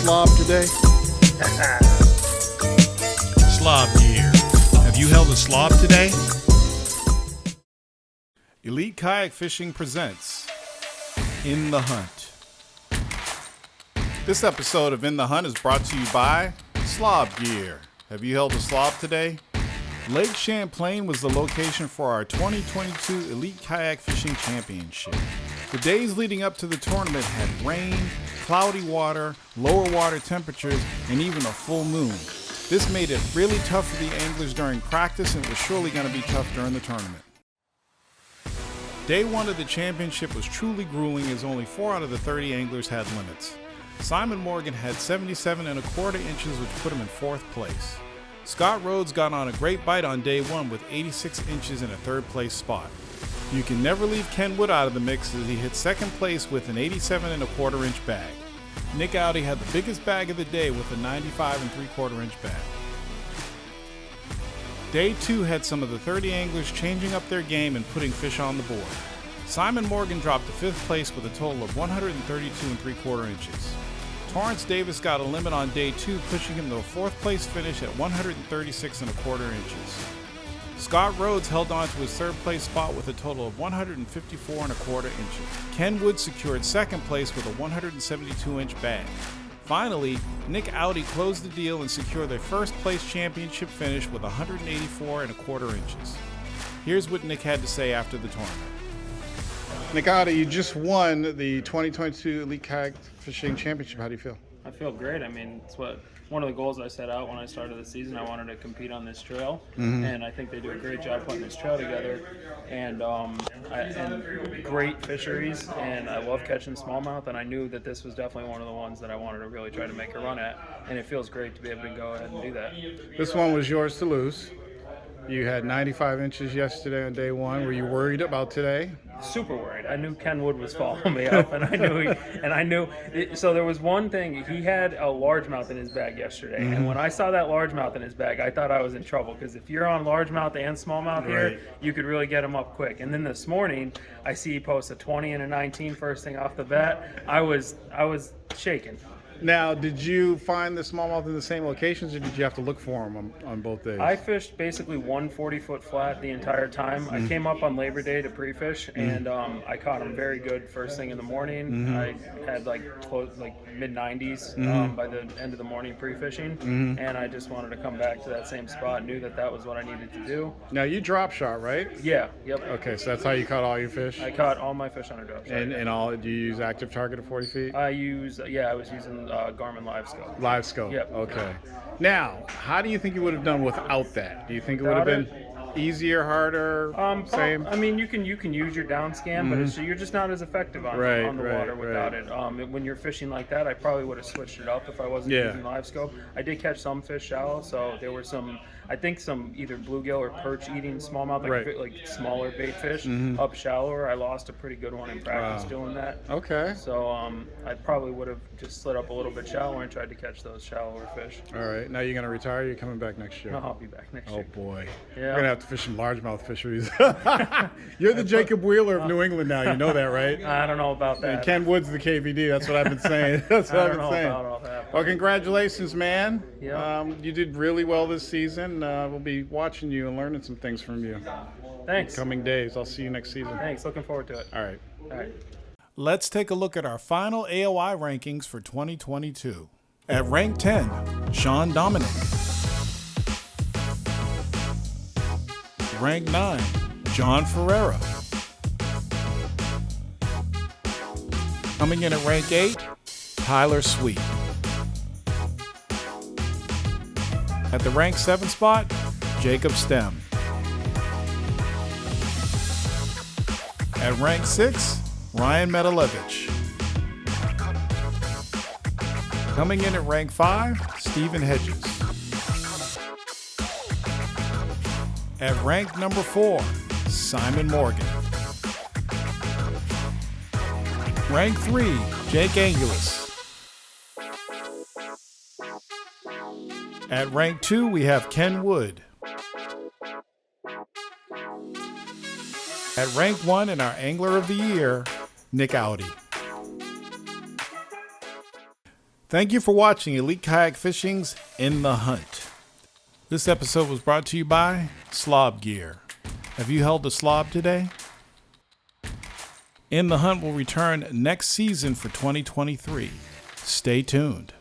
slob today? Slob gear. Have you held a slob today? Elite Kayak Fishing presents In the Hunt. This episode of In the Hunt is brought to you by Slob Gear. Have you held a slob today? Lake Champlain was the location for our 2022 Elite Kayak Fishing Championship. The days leading up to the tournament had rain, cloudy water, lower water temperatures, and even a full moon. This made it really tough for the anglers during practice, and it was surely going to be tough during the tournament. Day one of the championship was truly grueling, as only 4 out of the 30 anglers had limits. Simon Morgan had 77¼ inches, which put him in 4th place. Scott Rhodes got on a great bite on day one with 86 inches in a 3rd place spot. You can never leave Ken Wood out of the mix, as he hit 2nd place with an 87¼ inch bag. Nick Audi had the biggest bag of the day with a 95¾ inch bag. Day 2 had some of the 30 anglers changing up their game and putting fish on the board. Simon Morgan dropped to 5th place with a total of 132¾ inches. Torrance Davis got a limit on day 2, pushing him to a 4th place finish at 136¼ inches. Scott Rhodes held on to his 3rd place spot with a total of 154¼ inches. Ken Wood secured 2nd place with a 172 inch bag. Finally, Nick Audi closed the deal and secured their 1st place championship finish with 184¼ inches. Here's what Nick had to say after the tournament. Nick Audi, you just won the 2022 Elite Kayak Fishing Championship. How do you feel? I feel great. I mean, it's one of the goals I set out when I started the season. I wanted to compete on this trail, and I think they do a great job putting this trail together. And great fisheries, and I love catching smallmouth. And I knew that this was definitely one of the ones that I wanted to really try to make a run at. And it feels great to be able to go ahead and do that. This one was yours to lose. You had 95 inches yesterday on day 1. Were you worried about today? Super worried. I knew Ken Wood was following me up, and I knew. So there was one thing. He had a largemouth in his bag yesterday, and when I saw that largemouth in his bag, I thought I was in trouble, because if you're on largemouth and smallmouth here, you could really get him up quick. And then this morning, I see he posts a 20 and a 19 first thing off the bat. I was shaking. Now, did you find the smallmouth in the same locations, or did you have to look for them on both days? I fished basically one 40-foot flat the entire time. I came up on Labor Day to pre-fish, and I caught them very good first thing in the morning. I had like mid-90s by the end of the morning pre-fishing, and I just wanted to come back to that same spot. Knew that was what I needed to do. Now, you drop shot, right? Yeah. Yep. Okay, so that's how you caught all your fish? I caught all my fish on a drop shot. And all? Do you use active target at 40 feet? I was using Garmin Live Scope. Live Scope. Yep. Okay. Now, how do you think you would have done without that? Do you think it would have been easier, harder, same? I mean, you can use your down scan, but you're just not as effective on the water without it. When you're fishing like that, I probably would have switched it up if I wasn't using Live Scope. I did catch some fish shallow, so there were some either bluegill or perch eating smallmouth, like smaller bait fish up shallower. I lost a pretty good one in practice doing that. Okay. So I probably would have just slid up a little bit shallower and tried to catch those shallower fish. All right. Now you're going to retire, or you're coming back next year? No, I'll be back next year. Oh, boy. Yeah. We're going to have to fish some largemouth fisheries. You're the Jacob Wheeler of New England now. You know that, right? I don't know about that. And Ken Wood's the KVD. That's what I've been saying. That's what I've been saying. About all that. Well, congratulations, man. Yeah. You did really well this season. We'll be watching you and learning some things from you. Thanks. Coming days. I'll see you next season. Thanks. Looking forward to it. All right. Let's take a look at our final AOI rankings for 2022. At rank 10, Sean Dominic. Rank 9, John Ferreira. Coming in at rank 8, Tyler Sweet. At the rank 7 spot, Jacob Stem. At rank 6, Ryan Metalevich. Coming in at rank 5, Stephen Hedges. At rank number 4, Simon Morgan. Rank 3, Jake Angulis. At rank 2, we have Ken Wood. At rank 1 in our Angler of the Year, Nick Audi. Thank you for watching Elite Kayak Fishing's In the Hunt. This episode was brought to you by Slob Gear. Have you held a slob today? In the Hunt will return next season for 2023. Stay tuned.